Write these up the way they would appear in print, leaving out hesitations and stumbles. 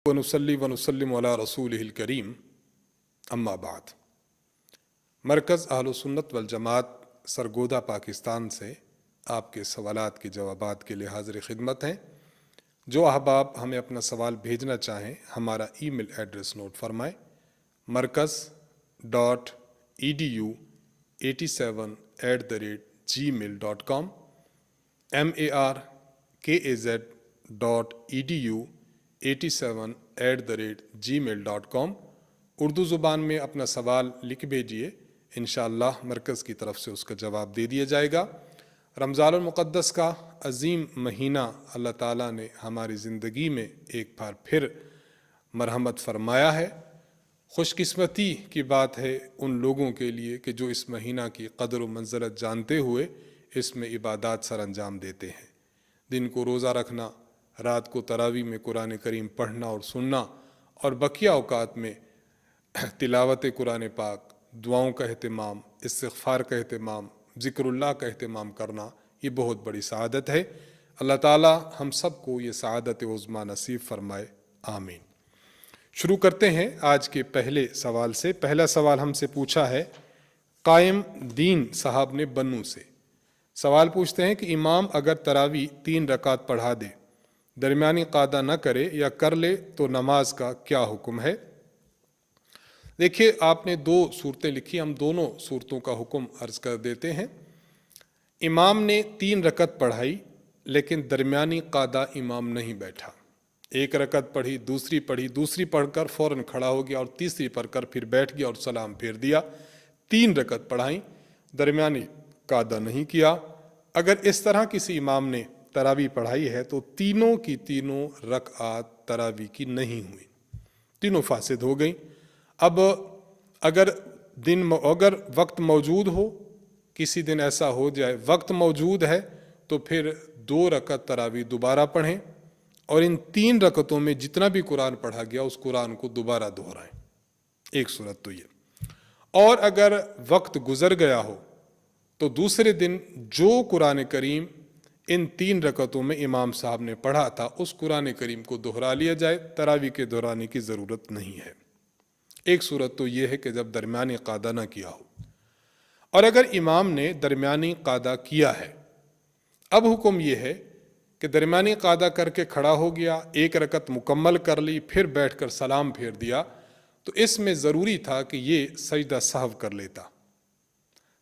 ونصلی ونسلم علی رسولہ الکریم اما بعد۔ مرکز اہل سنت والجماعت سرگودا پاکستان سے آپ کے سوالات کے جوابات کے لیے حاضر خدمت ہیں۔ جو احباب ہمیں اپنا سوال بھیجنا چاہیں ہمارا ای میل ایڈریس نوٹ فرمائیں: markaz.edu87@gmail.com markaz.edu87@gmail.com اردو زبان میں اپنا سوال لکھ بھیجیے، انشاءاللہ مرکز کی طرف سے اس کا جواب دے دیا جائے گا۔ رمضان المقدس کا عظیم مہینہ اللہ تعالیٰ نے ہماری زندگی میں ایک بار پھر مرحمت فرمایا ہے۔ خوش قسمتی کی بات ہے ان لوگوں کے لیے کہ جو اس مہینہ کی قدر و منزلت جانتے ہوئے اس میں عبادات سر انجام دیتے ہیں۔ دن کو روزہ رکھنا، رات کو تراویح میں قرآن کریم پڑھنا اور سننا، اور بقیہ اوقات میں تلاوت قرآن پاک، دعاؤں کا اہتمام، استغفار کا اہتمام، ذکر اللہ کا اہتمام کرنا، یہ بہت بڑی سعادت ہے۔ اللہ تعالی ہم سب کو یہ سعادت عظمیٰ نصیب فرمائے، آمین۔ شروع کرتے ہیں آج کے پہلے سوال سے۔ پہلا سوال ہم سے پوچھا ہے قائم دین صاحب نے بنو سے۔ سوال پوچھتے ہیں کہ امام اگر تراویح 3 رکعت پڑھا دے، درمیانی قعدہ نہ کرے یا کر لے تو نماز کا کیا حکم ہے؟ دیکھیے، آپ نے 2 صورتیں لکھی، ہم دونوں صورتوں کا حکم عرض کر دیتے ہیں۔ امام نے 3 رکعت پڑھائی لیکن درمیانی قعدہ امام نہیں بیٹھا، 1 رکعت پڑھی، دوسری پڑھ کر فوراً کھڑا ہو گیا اور تیسری پڑھ کر پھر بیٹھ گیا اور سلام پھیر دیا۔ 3 رکعت پڑھائیں، درمیانی قعدہ نہیں کیا۔ اگر اس طرح کسی امام نے تراویح پڑھائی ہے تو تینوں کی تینوں رکعات تراویح کی نہیں ہوئی، تینوں فاسد ہو گئیں۔ اب اگر وقت موجود ہو، کسی دن ایسا ہو جائے وقت موجود ہے، تو پھر 2 رکعت تراویح دوبارہ پڑھیں اور ان 3 رکعتوں میں جتنا بھی قرآن پڑھا گیا اس قرآن کو دوبارہ دہرائیں۔ ایک صورت تو یہ۔ اور اگر وقت گزر گیا ہو تو دوسرے دن جو قرآن کریم ان 3 رکعتوں میں امام صاحب نے پڑھا تھا اس قرآن کریم کو دہرا لیا جائے، تراویح کے دہرانے کی ضرورت نہیں ہے۔ ایک صورت تو یہ ہے کہ جب درمیانی قعدہ نہ کیا ہو، اور اگر امام نے درمیانی قعدہ کیا ہے، اب حکم یہ ہے کہ درمیانی قعدہ کر کے کھڑا ہو گیا، 1 رکعت مکمل کر لی، پھر بیٹھ کر سلام پھیر دیا، تو اس میں ضروری تھا کہ یہ سجدہ سہو کر لیتا۔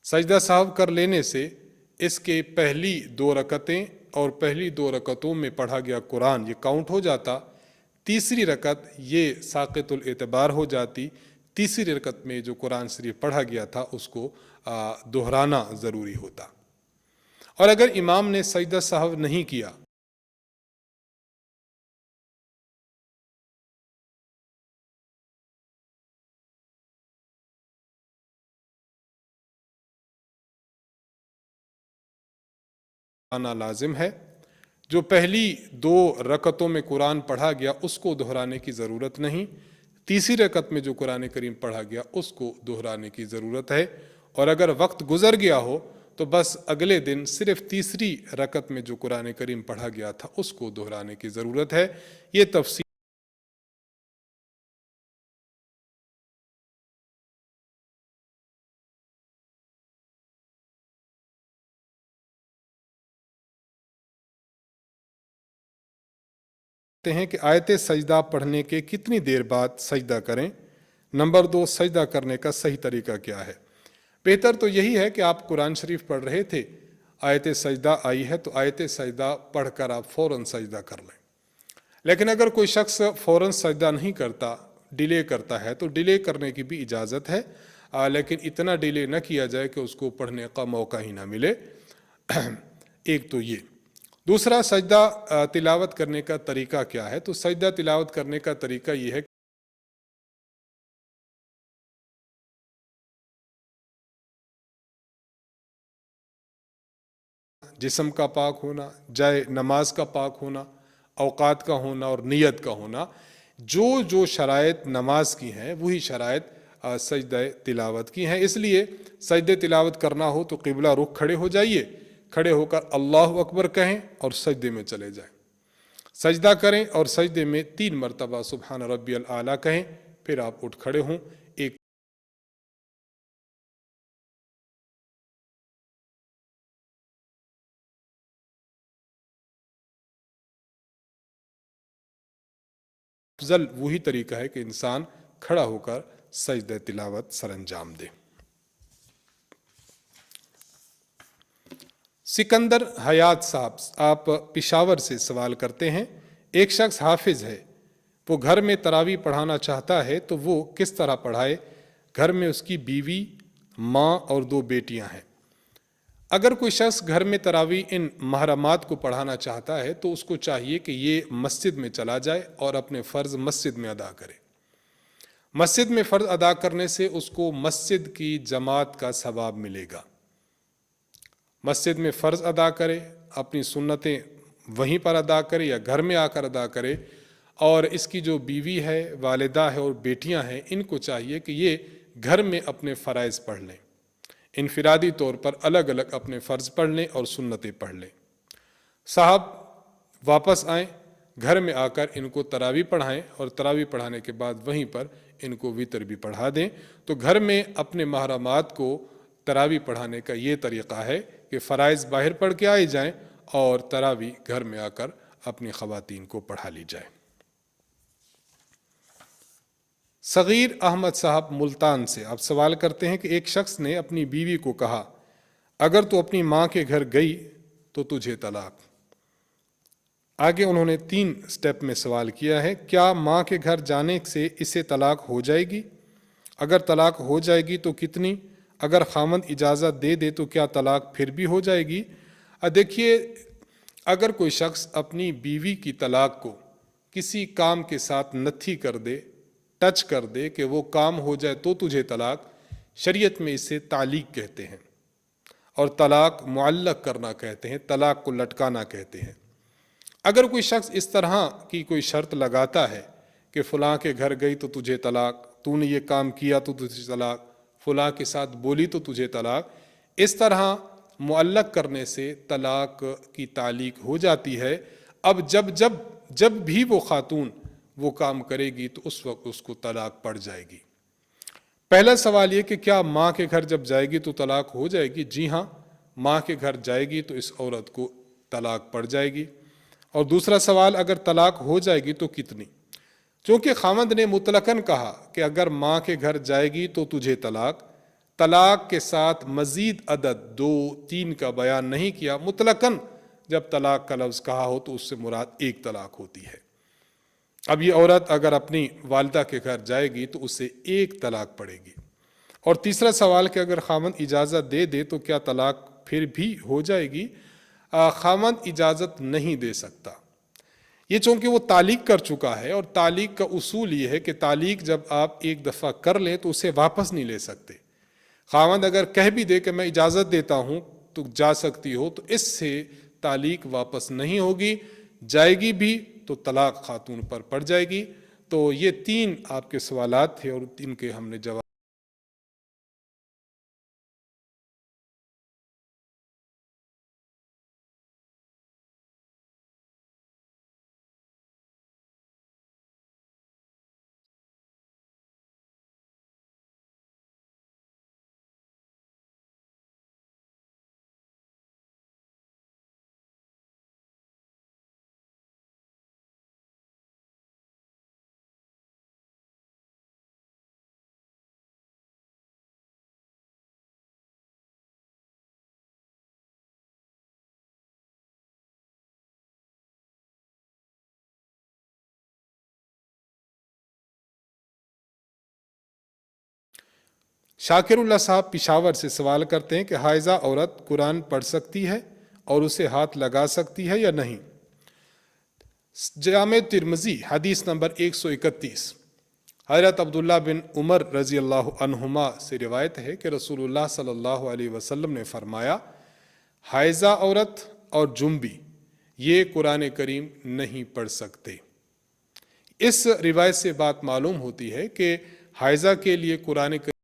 سجدہ سہو کر لینے سے اس کے پہلی 2 رکعتیں اور پہلی 2 رکعتوں میں پڑھا گیا قرآن یہ کاؤنٹ ہو جاتا، تیسری رکعت یہ ساقط الاعتبار ہو جاتی، تیسری رکعت میں جو قرآن شریف پڑھا گیا تھا اس کو دہرانا ضروری ہوتا۔ اور اگر امام نے سجدہ سہو نہیں کیا، آنا لازم ہے۔ جو پہلی 2 رکعتوں میں قرآن پڑھا گیا اس کو دہرانے کی ضرورت نہیں، تیسری رکعت میں جو قرآن کریم پڑھا گیا اس کو دہرانے کی ضرورت ہے۔ اور اگر وقت گزر گیا ہو تو بس اگلے دن صرف تیسری رکعت میں جو قرآن کریم پڑھا گیا تھا اس کو دہرانے کی ضرورت ہے۔ یہ تفصیل ہیں کہ آیت سجدہ پڑھنے کے کتنی دیر بعد سجدہ کریں۔ نمبر 2، سجدہ کرنے کا صحیح طریقہ کیا ہے؟ بہتر تو یہی ہے کہ آپ قرآن شریف پڑھ رہے تھے، آیت سجدہ آئی ہے تو آیت سجدہ پڑھ کر آپ فوراً سجدہ کر لیں۔ لیکن اگر کوئی شخص فوراً سجدہ نہیں کرتا، ڈیلے کرتا ہے، تو ڈیلے کرنے کی بھی اجازت ہے، لیکن اتنا ڈیلے نہ کیا جائے کہ اس کو پڑھنے کا موقع ہی نہ ملے۔ ایک تو یہ۔ دوسرا، سجدہ تلاوت کرنے کا طریقہ کیا ہے؟ تو سجدہ تلاوت کرنے کا طریقہ یہ ہے جسم کا پاک ہونا، جائے نماز کا پاک ہونا، اوقات کا ہونا اور نیت کا ہونا۔ جو شرائط نماز کی ہیں وہی شرائط سجدہ تلاوت کی ہیں۔ اس لیے سجدہ تلاوت کرنا ہو تو قبلہ رخ کھڑے ہو جائیے، کھڑے ہو کر اللہ اکبر کہیں اور سجدے میں چلے جائیں۔ سجدہ کریں اور سجدے میں 3 مرتبہ سبحان ربی الاعلیٰ کہیں، پھر آپ اٹھ کھڑے ہوں، ایک افضل وہی طریقہ ہے کہ انسان کھڑا ہو کر سجدہ تلاوت سر انجام دے۔ سکندر حیات صاحب آپ پشاور سے سوال کرتے ہیں، ایک شخص حافظ ہے، وہ گھر میں تراویح پڑھانا چاہتا ہے تو وہ کس طرح پڑھائے؟ گھر میں اس کی بیوی، ماں اور 2 بیٹیاں ہیں۔ اگر کوئی شخص گھر میں تراویح ان محرمات کو پڑھانا چاہتا ہے تو اس کو چاہیے کہ یہ مسجد میں چلا جائے اور اپنے فرض مسجد میں ادا کرے۔ مسجد میں فرض ادا کرنے سے اس کو مسجد کی جماعت کا ثواب ملے گا۔ مسجد میں فرض ادا کرے، اپنی سنتیں وہیں پر ادا کرے یا گھر میں آ کر ادا کرے، اور اس کی جو بیوی ہے، والدہ ہے اور بیٹیاں ہیں، ان کو چاہیے کہ یہ گھر میں اپنے فرائض پڑھ لیں، انفرادی طور پر الگ الگ اپنے فرض پڑھ لیں اور سنتیں پڑھ لیں۔ صاحب واپس آئیں، گھر میں آ کر ان کو تراویح پڑھائیں اور تراویح پڑھانے کے بعد وہیں پر ان کو وتر بھی پڑھا دیں۔ تو گھر میں اپنے محرمات کو تراویح پڑھانے کا یہ طریقہ ہے کہ فرائض باہر پڑھ کے آئے جائیں اور تراویح گھر میں آ کر اپنی خواتین کو پڑھا لی جائے۔ صغیر احمد صاحب ملتان سے آپ سوال کرتے ہیں کہ ایک شخص نے اپنی بیوی کو کہا، اگر تو اپنی ماں کے گھر گئی تو تجھے طلاق۔ آگے انہوں نے 3 سٹیپ میں سوال کیا ہے، کیا ماں کے گھر جانے سے اسے طلاق ہو جائے گی؟ اگر طلاق ہو جائے گی تو کتنی؟ اگر خاوند اجازت دے دے تو کیا طلاق پھر بھی ہو جائے گی؟ دیکھیے، اگر کوئی شخص اپنی بیوی کی طلاق کو کسی کام کے ساتھ نتھی کر دے، ٹچ کر دے کہ وہ کام ہو جائے تو تجھے طلاق، شریعت میں اسے تعلیق کہتے ہیں، اور طلاق معلق کرنا کہتے ہیں، طلاق کو لٹکانا کہتے ہیں۔ اگر کوئی شخص اس طرح کی کوئی شرط لگاتا ہے کہ فلاں کے گھر گئی تو تجھے طلاق، تو نے یہ کام کیا تو تجھے طلاق، فلاں کے ساتھ بولی تو تجھے طلاق، اس طرح معلق کرنے سے طلاق کی تعلیق ہو جاتی ہے۔ اب جب بھی وہ خاتون وہ کام کرے گی تو اس وقت اس کو طلاق پڑ جائے گی۔ پہلا سوال یہ کہ کیا ماں کے گھر جب جائے گی تو طلاق ہو جائے گی؟ جی ہاں، ماں کے گھر جائے گی تو اس عورت کو طلاق پڑ جائے گی۔ اور دوسرا سوال، اگر طلاق ہو جائے گی تو کتنی؟ چونکہ خاوند نے مطلقاً کہا کہ اگر ماں کے گھر جائے گی تو تجھے طلاق، طلاق کے ساتھ مزید عدد 2 3 کا بیان نہیں کیا، مطلقاً جب طلاق کا لفظ کہا ہو تو اس سے مراد 1 طلاق ہوتی ہے۔ اب یہ عورت اگر اپنی والدہ کے گھر جائے گی تو اسے 1 طلاق پڑے گی۔ اور تیسرا سوال کہ اگر خاوند اجازت دے دے تو کیا طلاق پھر بھی ہو جائے گی؟ خاوند اجازت نہیں دے سکتا، یہ چونکہ وہ تعلیق کر چکا ہے، اور تعلیق کا اصول یہ ہے کہ تعلیق جب آپ ایک دفعہ کر لیں تو اسے واپس نہیں لے سکتے۔ خاوند اگر کہہ بھی دے کہ میں اجازت دیتا ہوں تو جا سکتی ہو، تو اس سے تعلیق واپس نہیں ہوگی، جائے گی بھی تو طلاق خاتون پر پڑ جائے گی۔ تو یہ 3 آپ کے سوالات تھے اور ان کے ہم نے جواب۔ شاکر اللہ صاحب پشاور سے سوال کرتے ہیں کہ حائضہ عورت قرآن پڑھ سکتی ہے اور اسے ہاتھ لگا سکتی ہے یا نہیں؟ جامع ترمذی حدیث نمبر 131، حضرت عبداللہ بن عمر رضی اللہ عنہما سے روایت ہے کہ رسول اللہ صلی اللہ علیہ وسلم نے فرمایا، حائضہ عورت اور جنبی یہ قرآن کریم نہیں پڑھ سکتے۔ اس روایت سے بات معلوم ہوتی ہے کہ حائضہ کے لیے قرآن کریم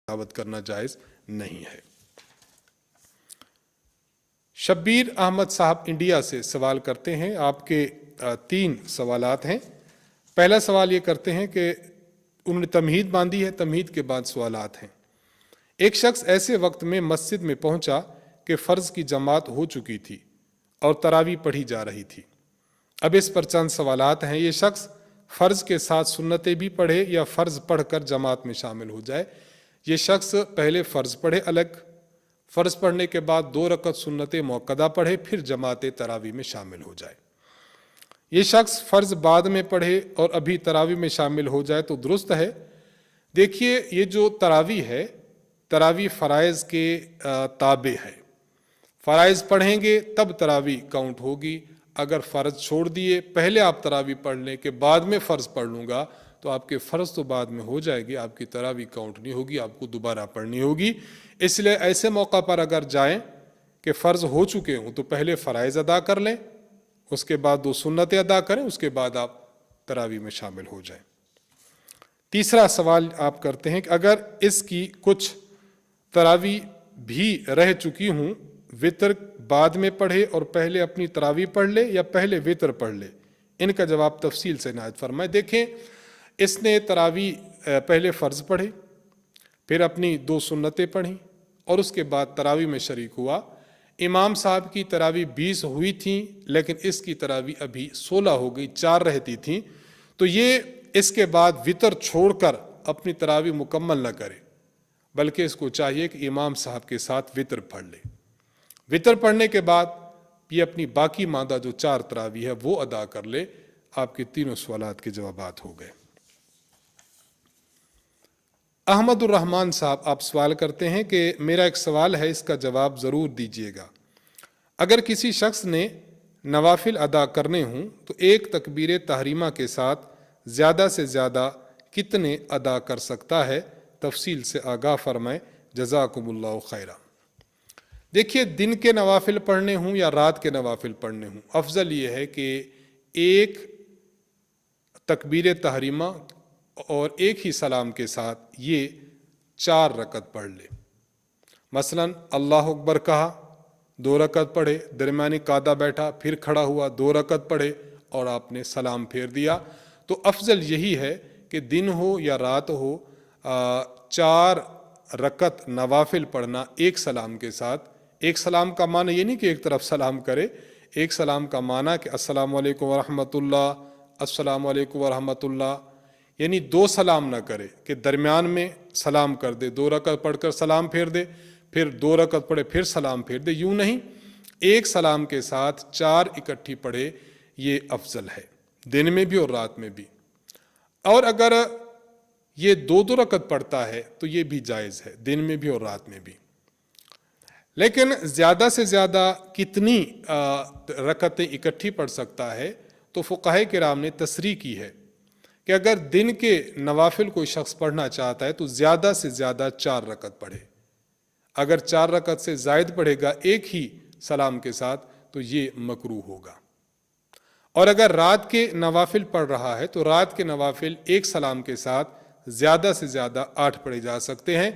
تلاوت کرنا جائز نہیں ہے۔ شبیر احمد صاحب انڈیا سے سوال کرتے ہیں، آپ کے 3 سوالات ہیں۔ پہلا سوال یہ کرتے ہیں کہ انہوں نے تمہید باندھی ہے، تمہید کے بعد سوالات ہیں۔ ایک شخص ایسے وقت میں مسجد میں پہنچا کہ فرض کی جماعت ہو چکی تھی اور تراویح پڑھی جا رہی تھی۔ اب اس پر چند سوالات ہیں۔ یہ شخص فرض کے ساتھ سنتیں بھی پڑھے یا فرض پڑھ کر جماعت میں شامل ہو جائے؟ یہ شخص پہلے فرض پڑھے الگ، فرض پڑھنے کے بعد 2 رکعت سنت موقدہ پڑھے، پھر جماعت تراویح میں شامل ہو جائے۔ یہ شخص فرض بعد میں پڑھے اور ابھی تراویح میں شامل ہو جائے تو درست ہے؟ دیکھیے، یہ جو تراویح ہے، تراویح فرائض کے تابع ہے۔ فرائض پڑھیں گے تب تراویح کاؤنٹ ہوگی۔ اگر فرض چھوڑ دیے، پہلے آپ تراویح پڑھ لیں کہ بعد میں فرض پڑھ لوں گا، تو آپ کے فرض تو بعد میں ہو جائے گی، آپ کی تراویح کاؤنٹ نہیں ہوگی، آپ کو دوبارہ پڑھنی ہوگی۔ اس لیے ایسے موقع پر اگر جائیں کہ فرض ہو چکے ہوں تو پہلے فرائض ادا کر لیں، اس کے بعد 2 سنتیں ادا کریں، اس کے بعد آپ تراویح میں شامل ہو جائیں۔ تیسرا سوال آپ کرتے ہیں کہ اگر اس کی کچھ تراویح بھی رہ چکی ہوں، وتر بعد میں پڑھے اور پہلے اپنی تراویح پڑھ لے یا پہلے وتر پڑھ لے؟ ان کا جواب تفصیل سے عنایت فرمائیں۔ دیکھیں، اس نے تراویح پہلے فرض پڑھے، پھر اپنی 2 سنتیں پڑھیں اور اس کے بعد تراویح میں شریک ہوا۔ امام صاحب کی تراویح 20 ہوئی تھیں، لیکن اس کی تراویح ابھی 16 ہو گئی، 4 رہتی تھیں، تو یہ اس کے بعد وتر چھوڑ کر اپنی تراویح مکمل نہ کرے، بلکہ اس کو چاہیے کہ امام صاحب کے ساتھ وتر پڑھ لے۔ وتر پڑھنے کے بعد یہ اپنی باقی ماندہ جو 4 تراویح ہے وہ ادا کر لے۔ آپ کے تینوں سوالات کے جوابات ہو گئے۔ احمد الرحمن صاحب آپ سوال کرتے ہیں کہ میرا ایک سوال ہے، اس کا جواب ضرور دیجیے گا۔ اگر کسی شخص نے نوافل ادا کرنے ہوں تو ایک تکبیر تحریمہ کے ساتھ زیادہ سے زیادہ کتنے ادا کر سکتا ہے؟ تفصیل سے آگاہ فرمائیں، جزاکم اللہ خیرا۔ دیکھیے، دن کے نوافل پڑھنے ہوں یا رات کے نوافل پڑھنے ہوں، افضل یہ ہے کہ ایک تکبیر تحریمہ اور ایک ہی سلام کے ساتھ یہ 4 رکعت پڑھ لے۔ مثلا اللہ اکبر کہا، 2 رکعت پڑھے، درمیانی قعدہ بیٹھا، پھر کھڑا ہوا، 2 رکعت پڑھے اور آپ نے سلام پھیر دیا۔ تو افضل یہی ہے کہ دن ہو یا رات ہو، 4 رکعت نوافل پڑھنا ایک سلام کے ساتھ۔ ایک سلام کا معنی یہ نہیں کہ ایک طرف سلام کرے، ایک سلام کا معنی کہ السلام علیکم ورحمۃ اللہ، السلام علیکم ورحمۃ اللہ، یعنی 2 سلام نہ کرے کہ درمیان میں سلام کر دے، 2 رکعت پڑھ کر سلام پھیر دے، پھر 2 رکعت پڑھے پھر سلام پھیر دے، یوں نہیں، ایک سلام کے ساتھ 4 اکٹھی پڑھے، یہ افضل ہے، دن میں بھی اور رات میں بھی۔ اور اگر یہ 2 رکعت پڑھتا ہے تو یہ بھی جائز ہے، دن میں بھی اور رات میں بھی۔ لیکن زیادہ سے زیادہ کتنی رکعتیں اکٹھی پڑھ سکتا ہے؟ تو فقہاء کرام نے تصریح کی ہے کہ اگر دن کے نوافل کوئی شخص پڑھنا چاہتا ہے تو زیادہ سے زیادہ 4 رکعت پڑھے۔ اگر 4 رکعت سے زائد پڑھے گا ایک ہی سلام کے ساتھ تو یہ مکروہ ہوگا۔ اور اگر رات کے نوافل پڑھ رہا ہے تو رات کے نوافل ایک سلام کے ساتھ زیادہ سے زیادہ 8 پڑھے جا سکتے ہیں،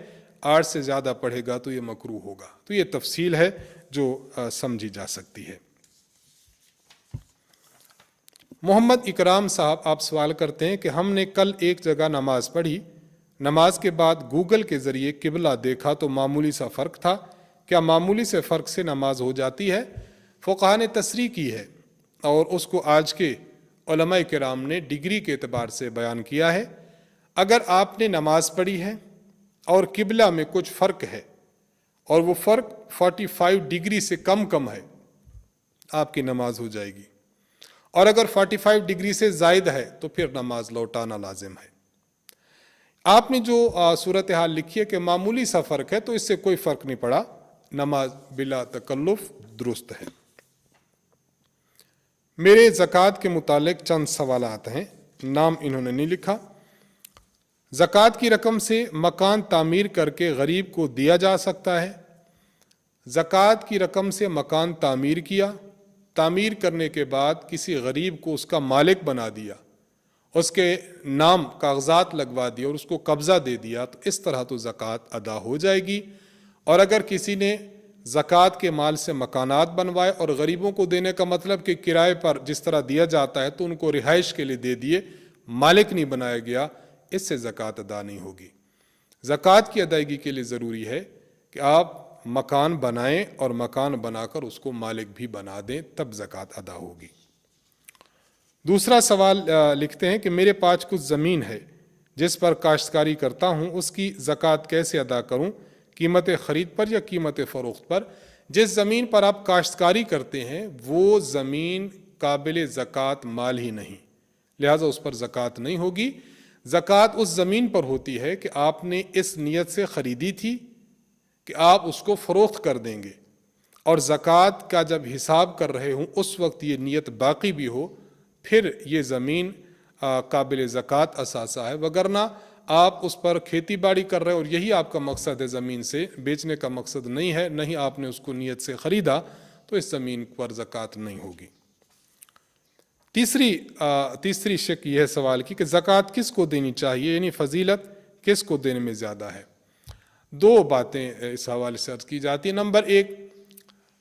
8 سے زیادہ پڑھے گا تو یہ مکروہ ہوگا۔ تو یہ تفصیل ہے جو سمجھی جا سکتی ہے۔ محمد اکرام صاحب آپ سوال کرتے ہیں کہ ہم نے کل ایک جگہ نماز پڑھی، نماز کے بعد گوگل کے ذریعے قبلہ دیکھا تو معمولی سا فرق تھا، کیا معمولی سے فرق سے نماز ہو جاتی ہے؟ فقہاء نے تصریح کی ہے اور اس کو آج کے علماء کرام نے ڈگری کے اعتبار سے بیان کیا ہے۔ اگر آپ نے نماز پڑھی ہے اور قبلہ میں کچھ فرق ہے اور وہ فرق 45 ڈگری سے کم ہے، آپ کی نماز ہو جائے گی، اور اگر 45 ڈگری سے زائد ہے تو پھر نماز لوٹانا لازم ہے۔ آپ نے جو صورتحال لکھی ہے کہ معمولی سا فرق ہے، تو اس سے کوئی فرق نہیں پڑا، نماز بلا تکلف درست ہے۔ میرے زکوٰۃ کے متعلق چند سوالات ہیں، نام انہوں نے نہیں لکھا۔ زکوٰۃ کی رقم سے مکان تعمیر کر کے غریب کو دیا جا سکتا ہے؟ زکوٰۃ کی رقم سے مکان تعمیر کیا، تعمیر کرنے کے بعد کسی غریب کو اس کا مالک بنا دیا اس کے نام کاغذات لگوا دیے اور اس کو قبضہ دے دیا تو اس طرح تو زکوٰۃ ادا ہو جائے گی۔ اور اگر کسی نے زکوٰۃ کے مال سے مکانات بنوائے اور غریبوں کو دینے کا مطلب کہ کرائے پر جس طرح دیا جاتا ہے تو ان کو رہائش کے لیے دے دیے، مالک نہیں بنایا گیا، اس سے زکوٰۃ ادا نہیں ہوگی۔ زکوٰۃ کی ادائیگی کے لیے ضروری ہے کہ آپ مکان بنائیں اور مکان بنا کر اس کو مالک بھی بنا دیں، تب زکوٰۃ ادا ہوگی۔ دوسرا سوال لکھتے ہیں کہ میرے پاس کچھ زمین ہے جس پر کاشتکاری کرتا ہوں، اس کی زکوٰۃ کیسے ادا کروں؟ قیمت خرید پر یا قیمت فروخت پر؟ جس زمین پر آپ کاشتکاری کرتے ہیں وہ زمین قابل زکوٰۃ مال ہی نہیں، لہٰذا اس پر زکوٰۃ نہیں ہوگی۔ زکوٰۃ اس زمین پر ہوتی ہے کہ آپ نے اس نیت سے خریدی تھی کہ آپ اس کو فروخت کر دیں گے، اور زکوٰۃ کا جب حساب کر رہے ہوں اس وقت یہ نیت باقی بھی ہو، پھر یہ زمین قابل زکوٰۃ اثاثہ ہے، وگرنہ آپ اس پر کھیتی باڑی کر رہے اور یہی آپ کا مقصد ہے، زمین سے بیچنے کا مقصد نہیں ہے، نہیں آپ نے اس کو نیت سے خریدا، تو اس زمین پر زکوٰۃ نہیں ہوگی۔ تیسری شق یہ ہے سوال کی کہ زکوٰۃ کس کو دینی چاہیے، یعنی فضیلت کس کو دینے میں زیادہ ہے؟ دو باتیں اس حوالے سے عرض کی جاتی ہیں۔ نمبر ایک،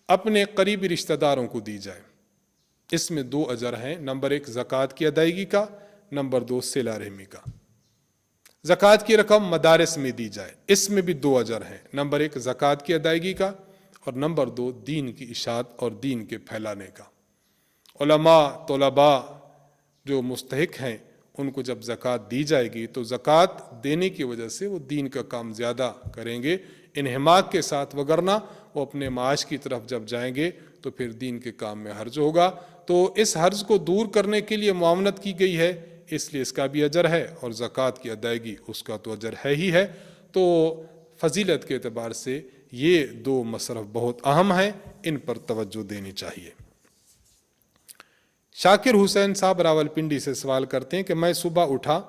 اپنے قریبی رشتہ داروں کو دی جائے، اس میں 2 اجر ہیں، نمبر 1 زکوٰۃ کی ادائیگی کا، نمبر 2 صلہ رحمی کا۔ زکوٰۃ کی رقم مدارس میں دی جائے، اس میں بھی 2 اجر ہیں، نمبر 1 زکوٰۃ کی ادائیگی کا اور نمبر 2 دین کی اشاعت اور دین کے پھیلانے کا۔ علماء طلباء جو مستحق ہیں ان کو جب زکوٰۃ دی جائے گی تو زکوٰۃ دینے کی وجہ سے وہ دین کا کام زیادہ کریں گے انہماک کے ساتھ، وگرنہ وہ اپنے معاش کی طرف جب جائیں گے تو پھر دین کے کام میں حرج ہوگا۔ تو اس حرج کو دور کرنے کے لیے معاونت کی گئی ہے، اس لیے اس کا بھی اجر ہے، اور زکوٰۃ کی ادائیگی اس کا تو اجر ہے ہی ہے۔ تو فضیلت کے اعتبار سے یہ 2 مصرف بہت اہم ہیں، ان پر توجہ دینی چاہیے۔ شاکر حسین صاحب راولپنڈی سے سوال کرتے ہیں کہ میں صبح اٹھا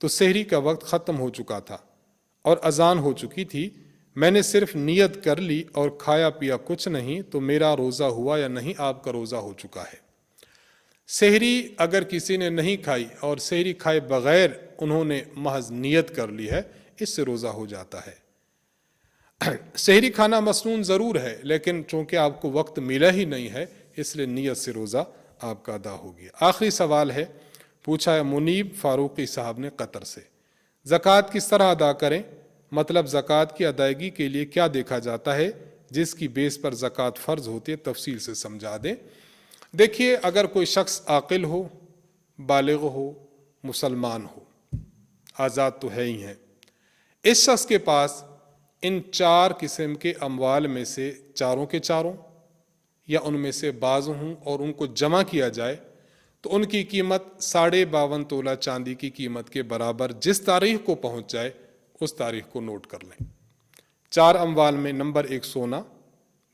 تو سحری کا وقت ختم ہو چکا تھا اور اذان ہو چکی تھی، میں نے صرف نیت کر لی اور کھایا پیا کچھ نہیں، تو میرا روزہ ہوا یا نہیں؟ آپ کا روزہ ہو چکا ہے۔ سحری اگر کسی نے نہیں کھائی اور سحری کھائے بغیر انہوں نے محض نیت کر لی ہے، اس سے روزہ ہو جاتا ہے۔ سحری کھانا مسنون ضرور ہے، لیکن چونکہ آپ کو وقت ملا ہی نہیں ہے، اس لیے نیت سے روزہ آپ کا ادا ہو گیا۔ آخری سوال ہے، پوچھا ہے منیب فاروقی صاحب نے قطر سے، زکوٰۃ کس طرح ادا کریں؟ مطلب زکوٰۃ کی ادائیگی کے لیے کیا دیکھا جاتا ہے جس کی بیس پر زکوٰۃ فرض ہوتی ہے؟ تفصیل سے سمجھا دیں۔ دیکھیے، اگر کوئی شخص عاقل ہو، بالغ ہو، مسلمان ہو، آزاد تو ہے ہی ہے، اس شخص کے پاس ان 4 قسم کے اموال میں سے چاروں کے چاروں یا ان میں سے بعض ہوں اور ان کو جمع کیا جائے تو ان کی قیمت 52.5 تولہ چاندی کی قیمت کے برابر جس تاریخ کو پہنچ جائے اس تاریخ کو نوٹ کر لیں۔ 4 اموال میں نمبر 1 سونا،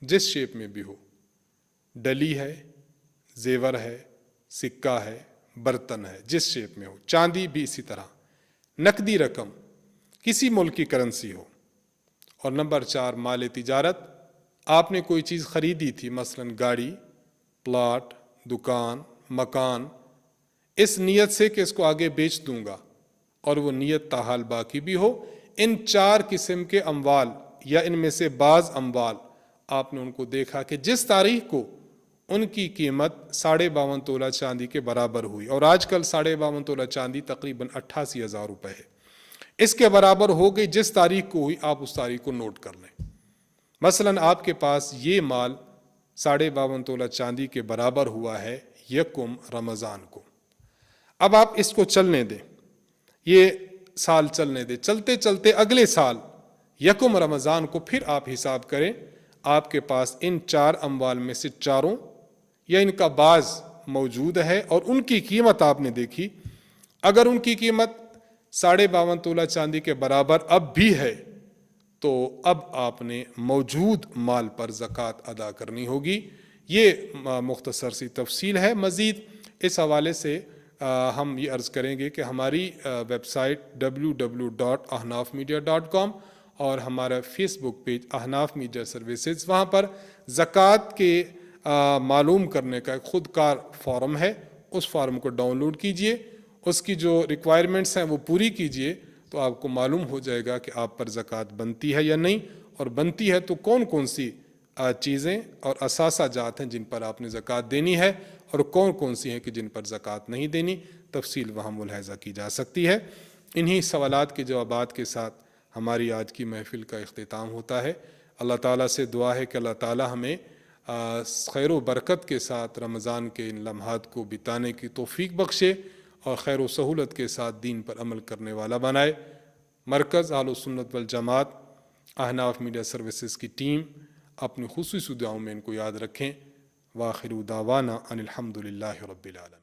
جس شیپ میں بھی ہو، ڈلی ہے، زیور ہے، سکہ ہے، برتن ہے، جس شیپ میں ہو۔ چاندی بھی اسی طرح، نقدی رقم کسی ملک کی کرنسی ہو، اور نمبر 4 مال تجارت، آپ نے کوئی چیز خریدی تھی، مثلا گاڑی، پلاٹ، دکان، مکان، اس نیت سے کہ اس کو آگے بیچ دوں گا اور وہ نیت تاحال باقی بھی ہو، ان 4 قسم کے اموال یا ان میں سے بعض اموال آپ نے ان کو دیکھا کہ جس تاریخ کو ان کی قیمت 52.5 تولہ چاندی کے برابر ہوئی، اور آج کل 52.5 تولہ چاندی تقریباً 88,000 روپے ہے، اس کے برابر ہو گئی جس تاریخ کو ہوئی، آپ اس تاریخ کو نوٹ کر لیں۔ مثلا آپ کے پاس یہ مال 52.5 تولہ چاندی کے برابر ہوا ہے 1 رمضان کو، اب آپ اس کو چلنے دیں، یہ سال چلنے دیں، چلتے چلتے اگلے سال 1 رمضان کو پھر آپ حساب کریں، آپ کے پاس ان 4 اموال میں سے چاروں یا ان کا بعض موجود ہے اور ان کی قیمت آپ نے دیکھی، اگر ان کی قیمت 52.5 تولہ چاندی کے برابر اب بھی ہے تو اب آپ نے موجود مال پر زکوٰۃ ادا کرنی ہوگی۔ یہ مختصر سی تفصیل ہے۔ مزید اس حوالے سے ہم یہ عرض کریں گے کہ ہماری ویب سائٹ www.ahnafmedia.com اور ہمارا فیس بک پیج احناف میڈیا سروسز، وہاں پر زکوٰۃ کے معلوم کرنے کا ایک خود کار فارم ہے، اس فارم کو ڈاؤن لوڈ کیجئے، اس کی جو ریکوائرمنٹس ہیں وہ پوری کیجئے، تو آپ کو معلوم ہو جائے گا کہ آپ پر زکوٰۃ بنتی ہے یا نہیں، اور بنتی ہے تو کون کون سی چیزیں اور اثاثہ جات ہیں جن پر آپ نے زکوٰۃ دینی ہے، اور کون کون سی ہیں کہ جن پر زکوٰۃ نہیں دینی، تفصیل وہاں ملاحظہ کی جا سکتی ہے۔ انہی سوالات کے جوابات کے ساتھ ہماری آج کی محفل کا اختتام ہوتا ہے۔ اللہ تعالیٰ سے دعا ہے کہ اللہ تعالیٰ ہمیں خیر و برکت کے ساتھ رمضان کے ان لمحات کو بتانے کی توفیق بخشے، اور خیر و سہولت کے ساتھ دین پر عمل کرنے والا بنائے۔ مرکز اہل سنت والجماعت احناف میڈیا سروسز کی ٹیم اپنی خصوصی دعاؤں میں ان کو یاد رکھیں۔ وآخر دعوانا ان الحمد للہ رب العالمین۔